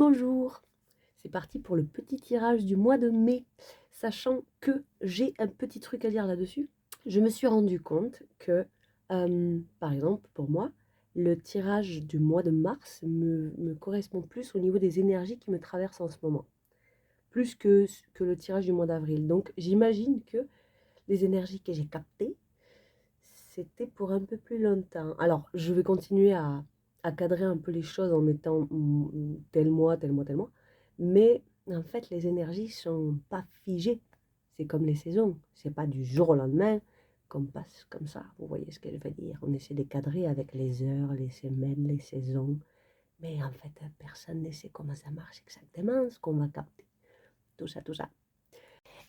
Bonjour, c'est parti pour le petit tirage du mois de mai, sachant que j'ai un petit truc à dire là-dessus. Je me suis rendu compte que, par exemple, pour moi, le tirage du mois de mars me correspond plus au niveau des énergies qui me traversent en ce moment, plus que le tirage du mois d'avril. Donc j'imagine que les énergies que j'ai captées, c'était pour un peu plus longtemps. Alors, je vais continuer à cadrer un peu les choses en mettant tel mois, tel mois, tel mois. Mais en fait, les énergies sont pas figées. C'est comme les saisons. C'est pas du jour au lendemain qu'on passe comme ça. Vous voyez ce que je veux dire? On essaie de cadrer avec les heures, les semaines, les saisons. Mais en fait, personne ne sait comment ça marche exactement, ce qu'on va capter. Tout ça, tout ça.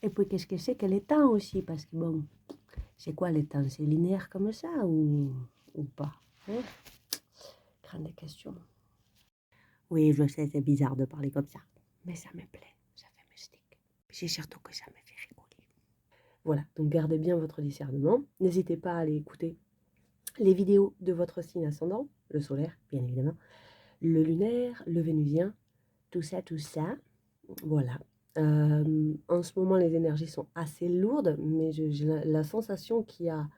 Et puis, qu'est-ce que c'est que les temps aussi? Parce que bon, c'est quoi les temps? C'est linéaire comme ça ou pas? Hein? Grande question. Oui, je sais, c'est bizarre de parler comme ça. Mais ça me plaît, ça fait mystique. C'est surtout que ça me fait rigoler. Voilà, donc gardez bien votre discernement. N'hésitez pas à aller écouter les vidéos de votre signe ascendant, le solaire, bien évidemment, le lunaire, le vénusien, tout ça, tout ça. Voilà. En ce moment, les énergies sont assez lourdes, mais j'ai la sensation qu'il y a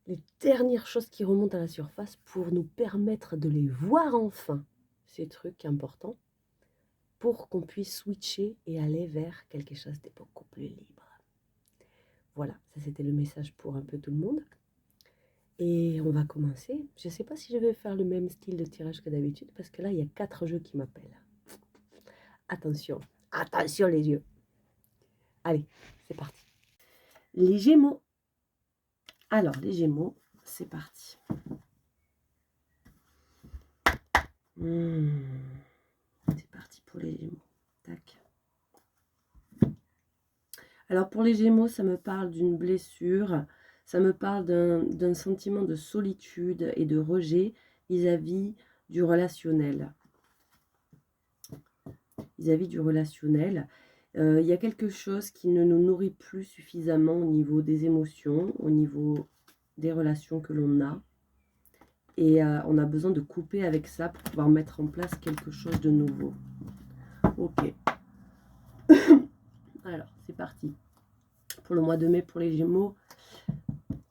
les dernières choses qui remontent à la surface pour nous permettre de les voir enfin, ces trucs importants, pour qu'on puisse switcher et aller vers quelque chose de beaucoup plus libre. Voilà, ça c'était le message pour un peu tout le monde. Et on va commencer. Je ne sais pas si je vais faire le même style de tirage que d'habitude, parce que là, il y a 4 jeux qui m'appellent. Attention, attention les yeux. Allez, c'est parti. Les Gémeaux. Alors, les Gémeaux, c'est parti. C'est parti pour les Gémeaux. Tac. Alors pour les Gémeaux, ça me parle d'une blessure, ça me parle d'un sentiment de solitude et de rejet vis-à-vis du relationnel. Vis-à-vis du relationnel, il y a quelque chose qui ne nous nourrit plus suffisamment au niveau des émotions, au niveau des relations que l'on a. Et on a besoin de couper avec ça pour pouvoir mettre en place quelque chose de nouveau. Ok. Alors, c'est parti. Pour le mois de mai, pour les Gémeaux,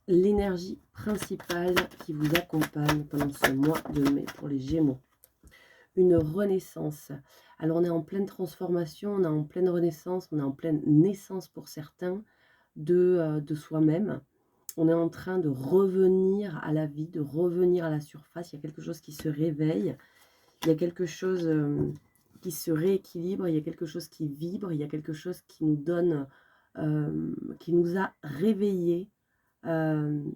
l'énergie principale qui vous accompagne pendant ce mois de mai pour les Gémeaux. Une renaissance. Alors, on est en pleine transformation, on est en pleine renaissance, on est en pleine naissance pour certains de soi-même. On est en train de revenir à la vie, de revenir à la surface. Il y a quelque chose qui se réveille. Il y a quelque chose qui se rééquilibre. Il y a quelque chose qui vibre. Il y a quelque chose qui nous donne, qui nous a réveillés dans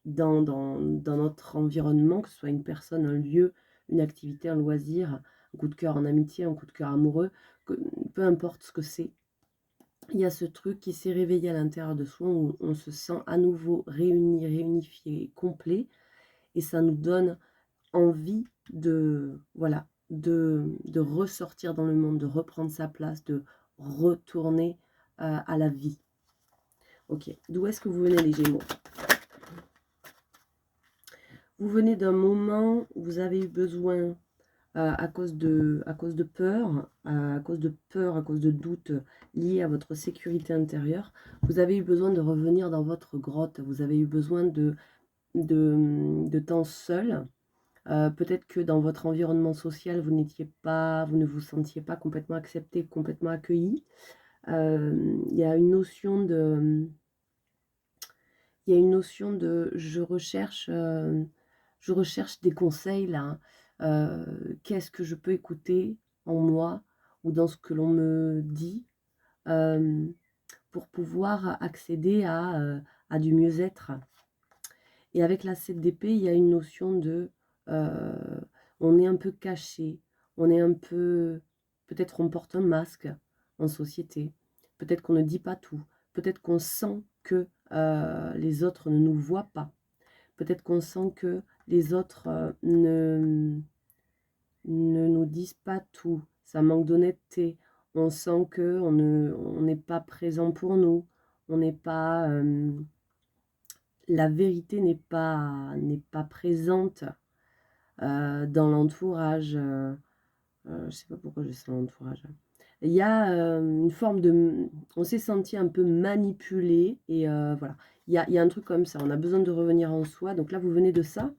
notre environnement, que ce soit une personne, un lieu, une activité, un loisir, un coup de cœur en amitié, un coup de cœur amoureux, peu importe ce que c'est. Il y a ce truc qui s'est réveillé à l'intérieur de soi où on se sent à nouveau réuni, réunifié, complet, et ça nous donne envie voilà, de ressortir dans le monde, de reprendre sa place, de retourner à la vie. Ok, d'où est-ce que vous venez les Gémeaux? Vous venez d'un moment où vous avez eu besoin, à cause de peur, à cause de doutes liés à votre sécurité intérieure, vous avez eu besoin de revenir dans votre grotte, vous avez eu besoin de temps seul. Peut-être que dans votre environnement social, vous ne vous sentiez pas complètement accepté, complètement accueilli. Il y a une notion de... je recherche des conseils là. Qu'est-ce que je peux écouter en moi ou dans ce que l'on me dit pour pouvoir accéder à du mieux-être. Et avec la 7 d'épée, il y a une notion de... on est un peu caché, on est un peu... Peut-être on porte un masque en société, peut-être qu'on ne dit pas tout, peut-être qu'on sent que les autres ne nous voient pas, peut-être qu'on sent que les autres ne nous disent pas tout, ça manque d'honnêteté, on sent qu'on n'est pas présent pour nous, on n'est pas... la vérité n'est pas présente dans l'entourage. Je sais pas pourquoi je sens l'entourage. Il y a une forme de... On s'est senti un peu manipulé et voilà. Il y a un truc comme ça. On a besoin de revenir en soi. Donc là, vous venez de ça.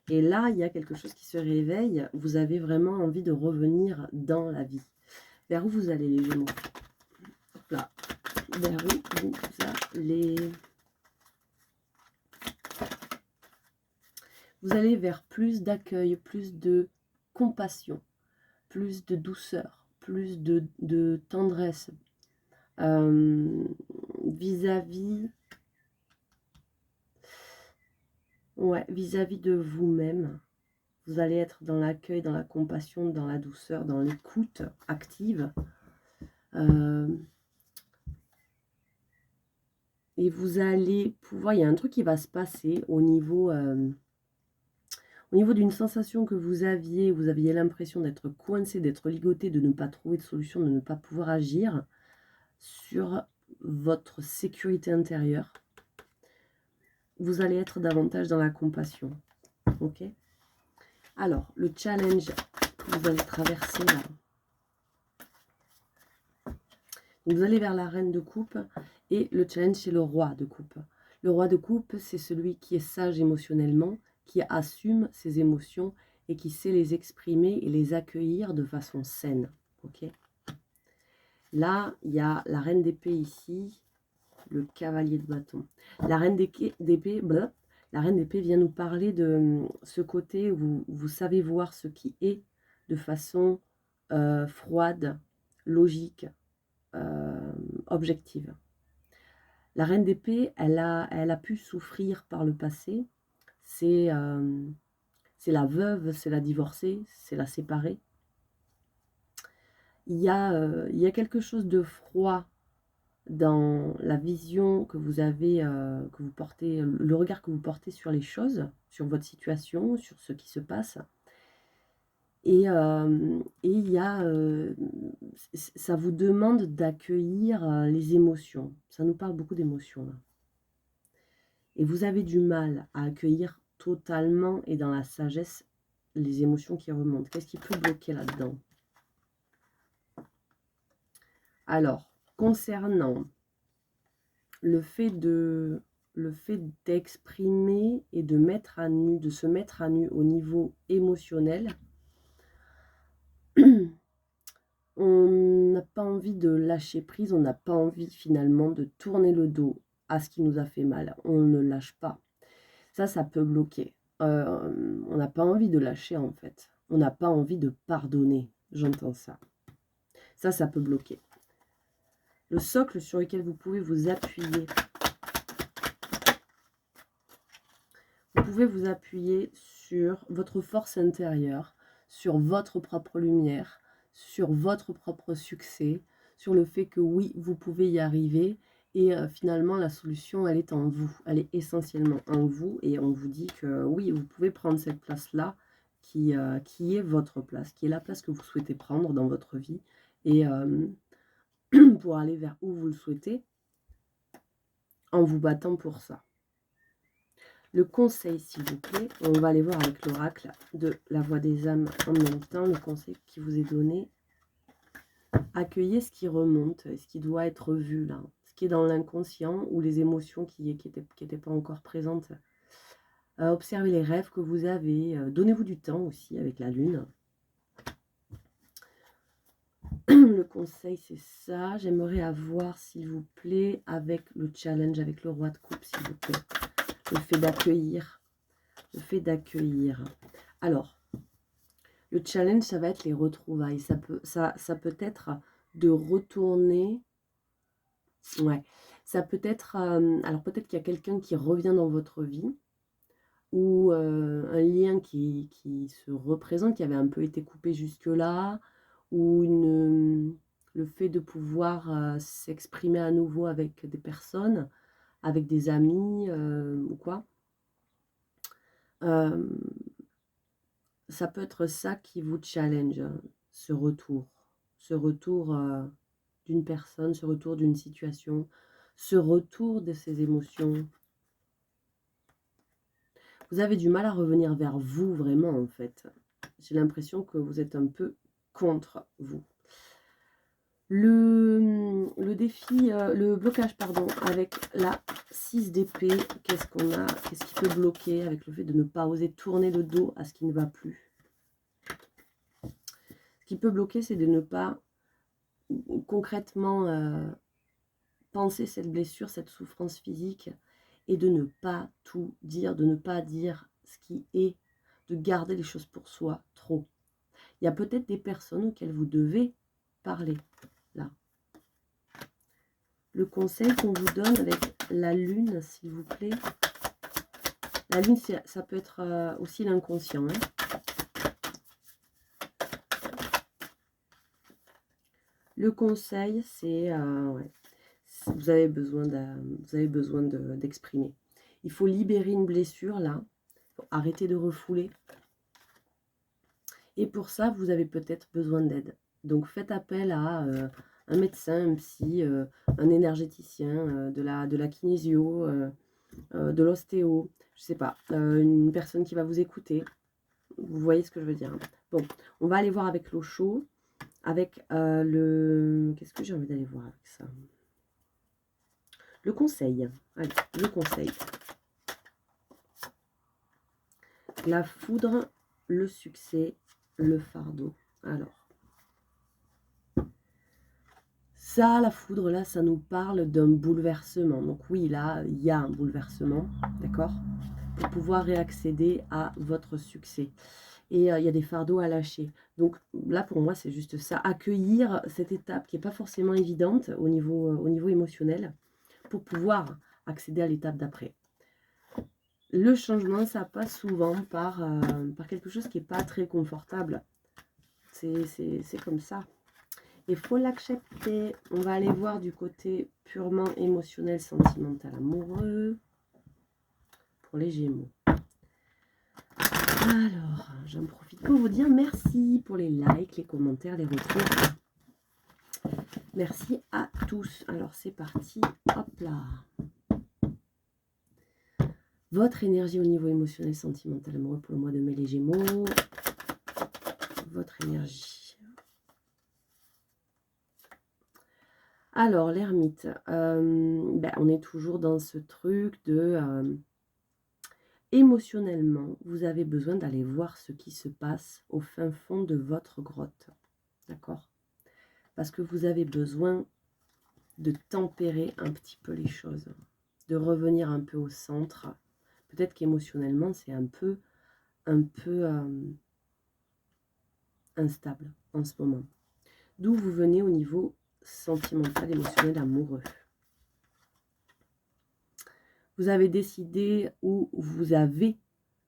Et là, il y a quelque chose qui se réveille. Vous avez vraiment envie de revenir dans la vie. Vers où vous allez, les Gémeaux? Là. Vers où vous allez? Vous allez vers plus d'accueil, plus de compassion, plus de douceur, plus de tendresse vis-à-vis ouais, vis-à-vis de vous-même. Vous allez être dans l'accueil, dans la compassion, dans la douceur, dans l'écoute active. Et vous allez pouvoir... Il y a un truc qui va se passer au niveau d'une sensation que vous aviez l'impression d'être coincé, d'être ligoté, de ne pas trouver de solution, de ne pas pouvoir agir sur votre sécurité intérieure. Vous allez être davantage dans la compassion. Ok? Alors, le challenge que vous allez traverser là. Donc, vous allez vers la reine de coupe et le challenge c'est le roi de coupe. Le roi de coupe, c'est celui qui est sage émotionnellement, qui assume ses émotions et qui sait les exprimer et les accueillir de façon saine. Ok? Là, il y a la reine d'épée ici, le cavalier de bâton. La reine d'épée, la reine d'épée vient nous parler de ce côté où vous savez voir ce qui est de façon froide, logique, objective. La reine d'épée, elle a pu souffrir par le passé. C'est la veuve, c'est la divorcée, c'est la séparée. Il y a quelque chose de froid dans la vision que vous avez, que vous portez, le regard que vous portez sur les choses, sur votre situation, sur ce qui se passe. Et il y a, ça vous demande d'accueillir les émotions. Ça nous parle beaucoup d'émotions là. Et vous avez du mal à accueillir totalement et dans la sagesse les émotions qui remontent. Qu'est-ce qui peut bloquer là-dedans? Alors, concernant le fait d'exprimer et de mettre à nu, de se mettre à nu au niveau émotionnel, on n'a pas envie de lâcher prise, on n'a pas envie finalement de tourner le dos à ce qui nous a fait mal. On ne lâche pas. Ça peut bloquer. On n'a pas envie de lâcher en fait. On n'a pas envie de pardonner. J'entends ça. Ça peut bloquer. Le socle sur lequel vous pouvez vous appuyer. Vous pouvez vous appuyer sur votre force intérieure, sur votre propre lumière, sur votre propre succès, sur le fait que oui, vous pouvez y arriver. Et finalement, la solution, elle est en vous. Elle est essentiellement en vous. Et on vous dit que oui, vous pouvez prendre cette place-là qui est votre place, qui est la place que vous souhaitez prendre dans votre vie. Et pour aller vers où vous le souhaitez, en vous battant pour ça. Le conseil, s'il vous plaît, on va aller voir avec l'oracle de la voix des âmes en même temps, le conseil qui vous est donné. Accueillez ce qui remonte, ce qui doit être vu là, ce qui est dans l'inconscient ou les émotions qui n'étaient pas encore présentes. Observez les rêves que vous avez, donnez-vous du temps aussi avec la lune. Le conseil, c'est ça. J'aimerais avoir, s'il vous plaît, avec le challenge, avec le roi de coupe, s'il vous plaît. Le fait d'accueillir. Le fait d'accueillir. Alors, le challenge, ça va être les retrouvailles. Ça peut être de retourner. Ouais. Ça peut être... alors, peut-être qu'il y a quelqu'un qui revient dans votre vie. Ou un lien qui se représente, qui avait un peu été coupé jusque-là. Ou le fait de pouvoir s'exprimer à nouveau avec des personnes, avec des amis ou quoi. Ça peut être ça qui vous challenge, ce retour d'une personne, ce retour d'une situation, ce retour de ces émotions. Vous avez du mal à revenir vers vous vraiment en fait. J'ai l'impression que vous êtes un peu contre vous. Le défi, le blocage, pardon, avec la 6 d'épée, qu'est-ce qu'on a? Qu'est-ce qui peut bloquer avec le fait de ne pas oser tourner le dos à ce qui ne va plus? Ce qui peut bloquer, c'est de ne pas concrètement penser cette blessure, cette souffrance physique, et de ne pas tout dire, de ne pas dire ce qui est, de garder les choses pour soi trop. Il y a peut-être des personnes auxquelles vous devez parler, là. Le conseil qu'on vous donne avec la lune, s'il vous plaît. La lune, ça peut être aussi l'inconscient. Le conseil, c'est... ouais, vous avez besoin d'exprimer. Il faut libérer une blessure, là. Il faut arrêter de refouler. Et pour ça, vous avez peut-être besoin d'aide. Donc, faites appel à un médecin, un psy, un énergéticien, de la kinésio, de l'ostéo, je sais pas, une personne qui va vous écouter. Vous voyez ce que je veux dire. Bon, on va aller voir avec l'eau chaude, avec le... Qu'est-ce que j'ai envie d'aller voir avec ça? Le conseil. Allez, le conseil. La foudre, le succès, le fardeau. Alors, ça, la foudre, là, ça nous parle d'un bouleversement. Donc oui, là, il y a un bouleversement, d'accord, pour pouvoir réaccéder à votre succès. Et il y a des fardeaux à lâcher. Donc là, pour moi, c'est juste ça. Accueillir cette étape qui n'est pas forcément évidente au niveau émotionnel pour pouvoir accéder à l'étape d'après. Le changement, ça passe souvent par quelque chose qui n'est pas très confortable. C'est comme ça. Il faut l'accepter. On va aller voir du côté purement émotionnel, sentimental, amoureux pour les Gémeaux. Alors, j'en profite pour vous dire merci pour les likes, les commentaires, les retours. Merci à tous. Alors, c'est parti. Hop là. Votre énergie au niveau émotionnel, sentimental, amoureux pour le mois de mai, les Gémeaux. Votre énergie. Alors, l'ermite. On est toujours dans ce truc de... émotionnellement, vous avez besoin d'aller voir ce qui se passe au fin fond de votre grotte. D'accord? Parce que vous avez besoin de tempérer un petit peu les choses, de revenir un peu au centre. Peut-être qu'émotionnellement, c'est un peu instable en ce moment. D'où vous venez au niveau sentimental, émotionnel, amoureux. Vous avez décidé ou vous avez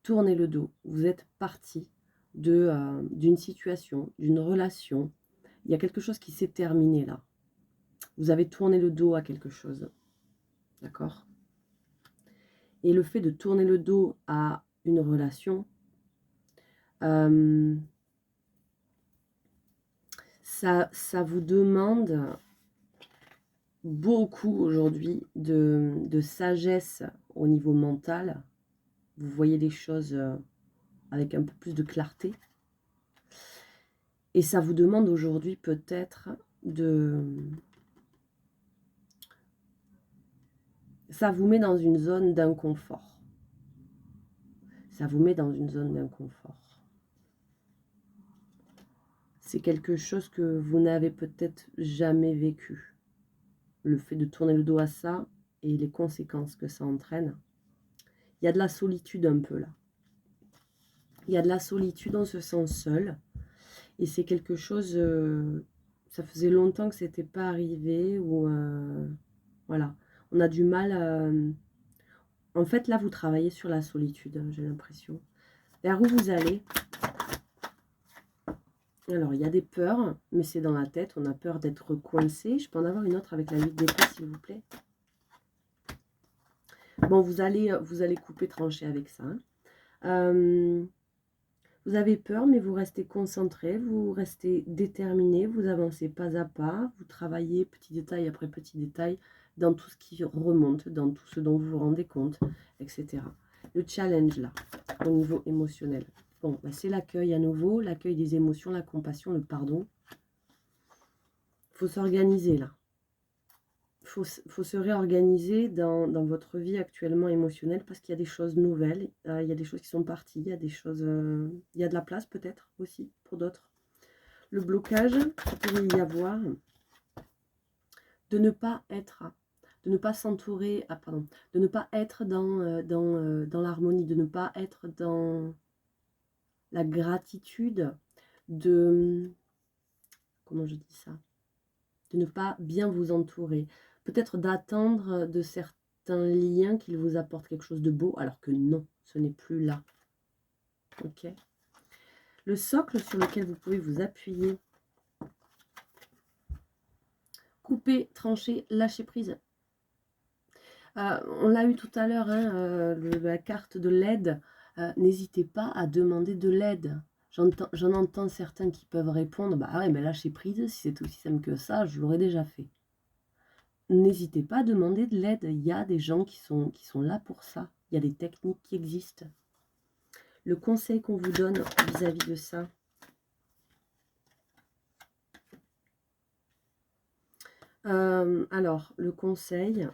tourné le dos. Vous êtes parti d'une situation, d'une relation. Il y a quelque chose qui s'est terminé là. Vous avez tourné le dos à quelque chose. D'accord? Et le fait de tourner le dos à une relation, ça vous demande beaucoup aujourd'hui de sagesse au niveau mental. Vous voyez les choses avec un peu plus de clarté. Et ça vous demande aujourd'hui peut-être de... Ça vous met dans une zone d'inconfort. Ça vous met dans une zone d'inconfort. C'est quelque chose que vous n'avez peut-être jamais vécu. Le fait de tourner le dos à ça et les conséquences que ça entraîne. Il y a de la solitude un peu là. Il y a de la solitude, on se sent seul. Et c'est quelque chose... ça faisait longtemps que c'était pas arrivé. Ou voilà. On a du mal... En fait, là, vous travaillez sur la solitude, j'ai l'impression. Vers où vous allez? Alors, il y a des peurs, mais c'est dans la tête. On a peur d'être coincé. Je peux en avoir une autre avec la 8 d'épée, s'il vous plaît. Bon, vous allez couper, trancher avec ça. Vous avez peur, mais vous restez concentré, vous restez déterminé, vous avancez pas à pas, vous travaillez petit détail après petit détail dans tout ce qui remonte, dans tout ce dont vous vous rendez compte, etc. Le challenge là, au niveau émotionnel. Bon, bah, c'est l'accueil à nouveau, l'accueil des émotions, la compassion, le pardon. Il faut s'organiser là. Faut se réorganiser dans votre vie actuellement émotionnelle parce qu'il y a des choses nouvelles, il y a des choses qui sont parties, il y a des choses, il y a de la place peut-être aussi pour d'autres. Le blocage qu'il pourrait y avoir, de ne pas être, de ne pas s'entourer, de ne pas être dans l'harmonie, de ne pas être dans la gratitude, comment je dis ça, de ne pas bien vous entourer, peut-être d'attendre de certains liens qu'ils vous apportent quelque chose de beau, alors que non, ce n'est plus là. Ok. Le socle sur lequel vous pouvez vous appuyer, couper, trancher, lâcher prise. On l'a eu tout à l'heure, hein, la carte de l'aide. N'hésitez pas à demander de l'aide. J'en entends certains qui peuvent répondre, bah ouais, mais lâcher prise, si c'est aussi simple que ça, je l'aurais déjà fait. N'hésitez pas à demander de l'aide. Il y a des gens qui sont là pour ça. Il y a des techniques qui existent. Le conseil qu'on vous donne vis-à-vis de ça. Alors, le conseil,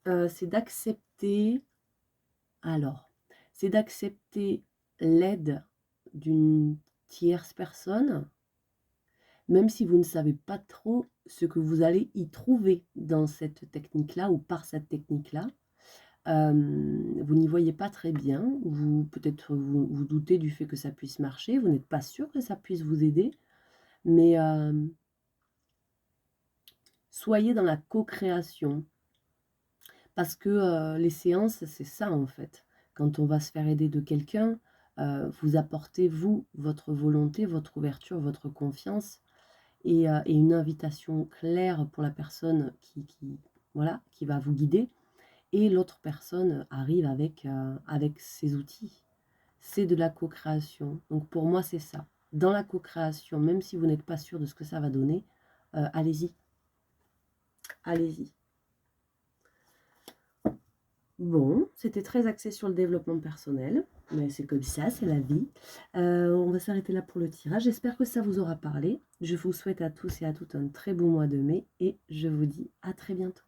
c'est d'accepter. Alors, c'est d'accepter l'aide d'une tierce personne, même si vous ne savez pas trop ce que vous allez y trouver dans cette technique-là ou par cette technique-là. Vous n'y voyez pas très bien, peut-être vous doutez du fait que ça puisse marcher, vous n'êtes pas sûr que ça puisse vous aider, mais soyez dans la co-création, parce que les séances, c'est ça en fait. Quand on va se faire aider de quelqu'un, vous apportez, vous, votre volonté, votre ouverture, votre confiance, et une invitation claire pour la personne voilà, qui va vous guider. Et l'autre personne arrive avec ses outils. C'est de la co-création. Donc pour moi, c'est ça. Dans la co-création, même si vous n'êtes pas sûr de ce que ça va donner, allez-y. Allez-y. Bon, c'était très axé sur le développement personnel. Mais c'est comme ça, c'est la vie. On va s'arrêter là pour le tirage. J'espère que ça vous aura parlé. Je vous souhaite à tous et à toutes un très bon mois de mai. Et je vous dis à très bientôt.